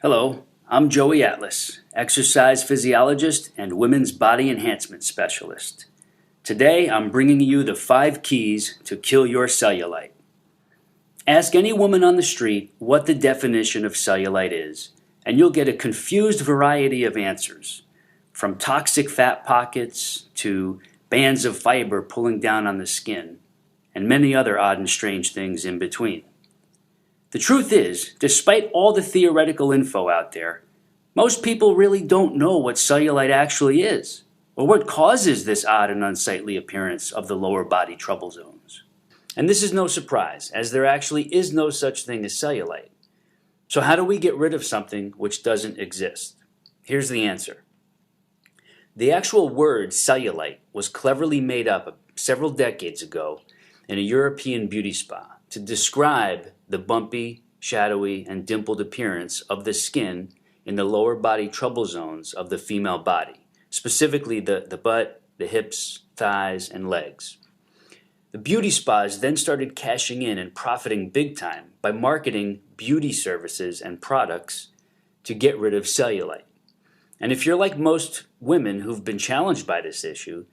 Hello, I'm Joey Atlas, exercise physiologist and women's body enhancement specialist. Today I'm bringing you the 5 keys to kill your cellulite. Ask any woman on the street what the definition of cellulite is, and you'll get a confused variety of answers, from toxic fat pockets to bands of fiber pulling down on the skin, and many other odd and strange things in between. The truth is, despite all the theoretical info out there, most people really don't know what cellulite actually is, or what causes this odd and unsightly appearance of the lower body trouble zones. And this is no surprise, as there actually is no such thing as cellulite. So how do we get rid of something which doesn't exist? Here's the answer. The actual word cellulite was cleverly made up several decades ago in a European beauty spa to describe the bumpy, shadowy, and dimpled appearance of the skin in the lower body trouble zones of the female body, specifically the butt, the hips, thighs, and legs. The beauty spas then started cashing in and profiting big time by marketing beauty services and products to get rid of cellulite. And if you're like most women who've been challenged by this issue,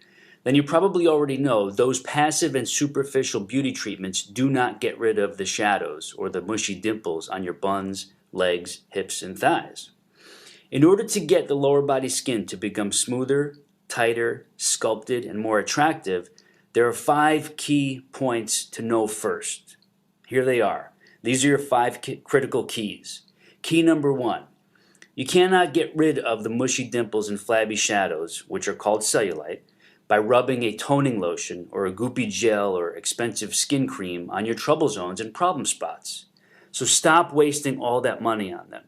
then you probably already know those passive and superficial beauty treatments do not get rid of the shadows or the mushy dimples on your buns, legs, hips, and thighs. In order to get the lower body skin to become smoother, tighter, sculpted, and more attractive, there are 5 key points to know first. Here they are. These are your 5 critical keys. Key number 1. You cannot get rid of the mushy dimples and flabby shadows, which are called cellulite, by rubbing a toning lotion or a goopy gel or expensive skin cream on your trouble zones and problem spots. So stop wasting all that money on them.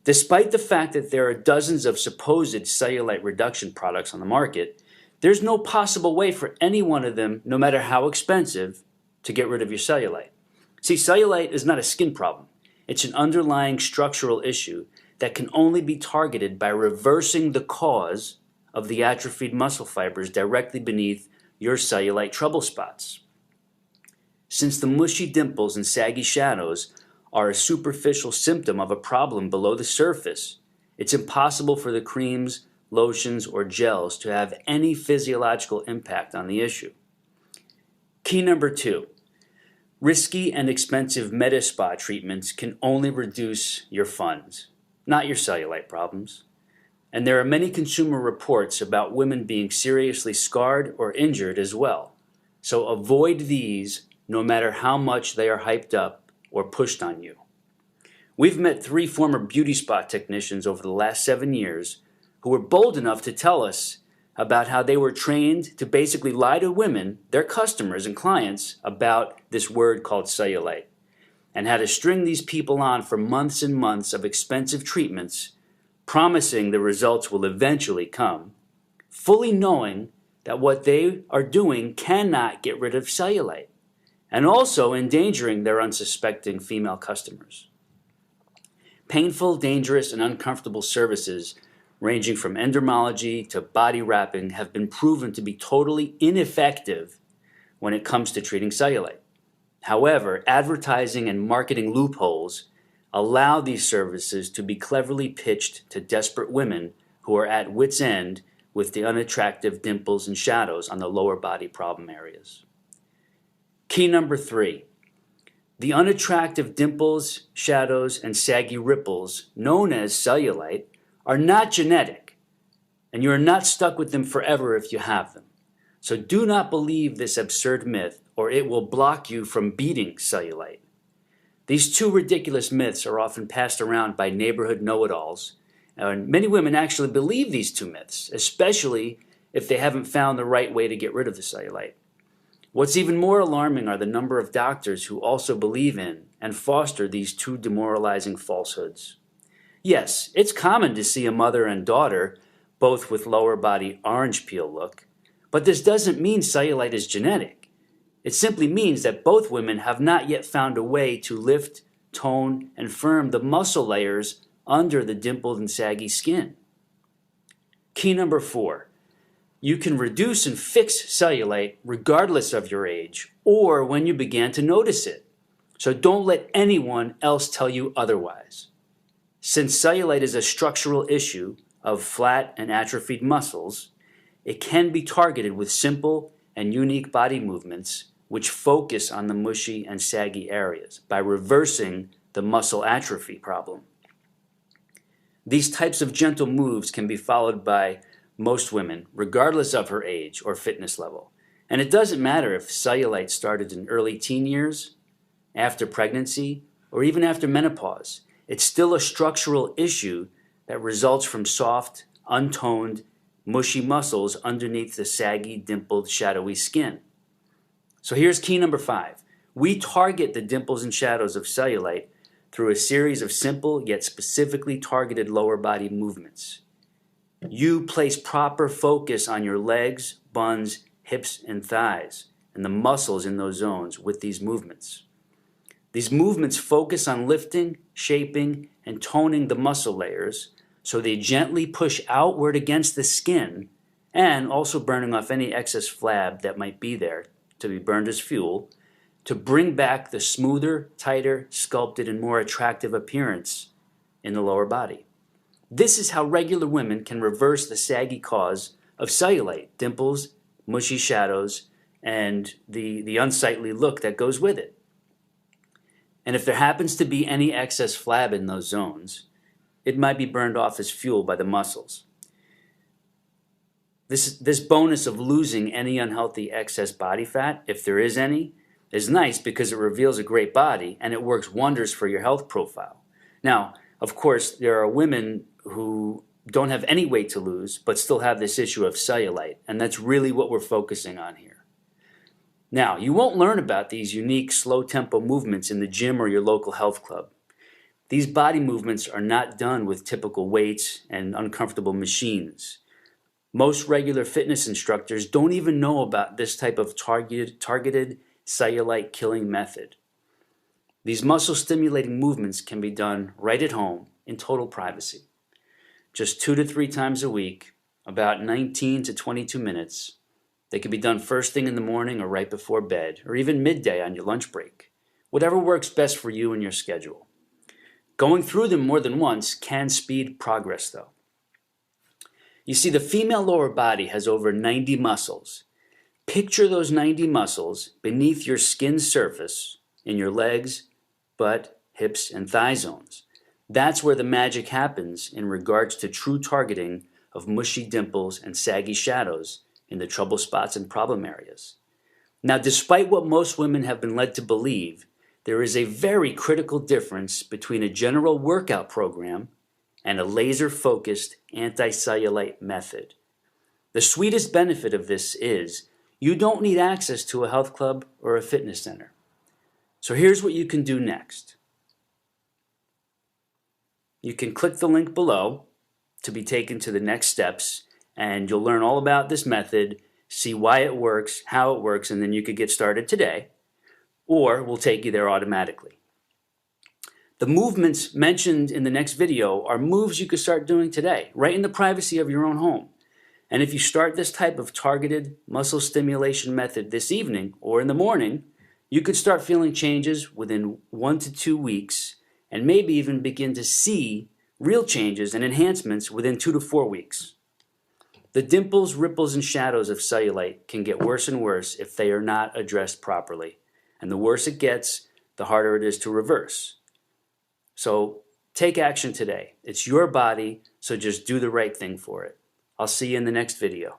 Despite the fact that there are dozens of supposed cellulite reduction products on the market, there's no possible way for any one of them, no matter how expensive, to get rid of your cellulite. See, cellulite is not a skin problem. It's an underlying structural issue that can only be targeted by reversing the cause of the atrophied muscle fibers directly beneath your cellulite trouble spots. Since the mushy dimples and saggy shadows are a superficial symptom of a problem below the surface, it's impossible for the creams, lotions, or gels to have any physiological impact on the issue. Key number 2. Risky and expensive medi-spa treatments can only reduce your funds, not your cellulite problems. And there are many consumer reports about women being seriously scarred or injured as well. So avoid these no matter how much they are hyped up or pushed on you. We've met 3 former beauty spa technicians over the last 7 years who were bold enough to tell us about how they were trained to basically lie to women, their customers and clients, about this word called cellulite, and how to string these people on for months and months of expensive treatments, promising the results will eventually come, fully knowing that what they are doing cannot get rid of cellulite, and also endangering their unsuspecting female customers. Painful, dangerous, and uncomfortable services ranging from endermology to body wrapping have been proven to be totally ineffective when it comes to treating cellulite. However, advertising and marketing loopholes allow these services to be cleverly pitched to desperate women who are at wit's end with the unattractive dimples and shadows on the lower body problem areas. Key number 3. The unattractive dimples, shadows, and saggy ripples, known as cellulite, are not genetic, and you are not stuck with them forever if you have them. So do not believe this absurd myth, or it will block you from beating cellulite. These 2 ridiculous myths are often passed around by neighborhood know-it-alls, and many women actually believe these 2 myths, especially if they haven't found the right way to get rid of the cellulite. What's even more alarming are the number of doctors who also believe in and foster these 2 demoralizing falsehoods. Yes, it's common to see a mother and daughter both with lower body orange peel look, but this doesn't mean cellulite is genetic. It simply means that both women have not yet found a way to lift, tone, and firm the muscle layers under the dimpled and saggy skin. Key number 4. You can reduce and fix cellulite regardless of your age or when you began to notice it. So don't let anyone else tell you otherwise. Since cellulite is a structural issue of flat and atrophied muscles, it can be targeted with simple and unique body movements which focus on the mushy and saggy areas by reversing the muscle atrophy problem. These types of gentle moves can be followed by most women, regardless of her age or fitness level. And it doesn't matter if cellulite started in early teen years, after pregnancy, or even after menopause. It's still a structural issue that results from soft, untoned, mushy muscles underneath the saggy, dimpled, shadowy skin. So here's key number 5. We target the dimples and shadows of cellulite through a series of simple yet specifically targeted lower body movements. You place proper focus on your legs, buns, hips, and thighs, and the muscles in those zones with these movements. These movements focus on lifting, shaping, and toning the muscle layers so they gently push outward against the skin and also burning off any excess flab that might be there to be burned as fuel to bring back the smoother, tighter, sculpted, and more attractive appearance in the lower body. This is how regular women can reverse the saggy cause of cellulite, dimples, mushy shadows, and the unsightly look that goes with it. And if there happens to be any excess flab in those zones, it might be burned off as fuel by the muscles. This bonus of losing any unhealthy excess body fat, if there is any, is nice because it reveals a great body and it works wonders for your health profile. Now, of course, there are women who don't have any weight to lose but still have this issue of cellulite, and that's really what we're focusing on here. Now, you won't learn about these unique slow-tempo movements in the gym or your local health club. These body movements are not done with typical weights and uncomfortable machines. Most regular fitness instructors don't even know about this type of targeted cellulite killing method. These muscle-stimulating movements can be done right at home in total privacy. Just 2 to 3 times a week, about 19 to 22 minutes. They can be done first thing in the morning or right before bed, or even midday on your lunch break. Whatever works best for you and your schedule. Going through them more than once can speed progress, though. You see, the female lower body has over 90 muscles. Picture those 90 muscles beneath your skin surface in your legs, butt, hips, and thigh zones. That's where the magic happens in regards to true targeting of mushy dimples and saggy shadows in the trouble spots and problem areas. Now, despite what most women have been led to believe, there is a very critical difference between a general workout program and a laser-focused anti-cellulite method. The sweetest benefit of this is you don't need access to a health club or a fitness center. So here's what you can do next. You can click the link below to be taken to the next steps, and you'll learn all about this method, see why it works, how it works, and then you could get started today, or we'll take you there automatically. The movements mentioned in the next video are moves you could start doing today, right in the privacy of your own home. And if you start this type of targeted muscle stimulation method this evening or in the morning, you could start feeling changes within 1 to 2 weeks and maybe even begin to see real changes and enhancements within 2 to 4 weeks. The dimples, ripples, and shadows of cellulite can get worse and worse if they are not addressed properly. And the worse it gets, the harder it is to reverse. So take action today. It's your body, so just do the right thing for it. I'll see you in the next video.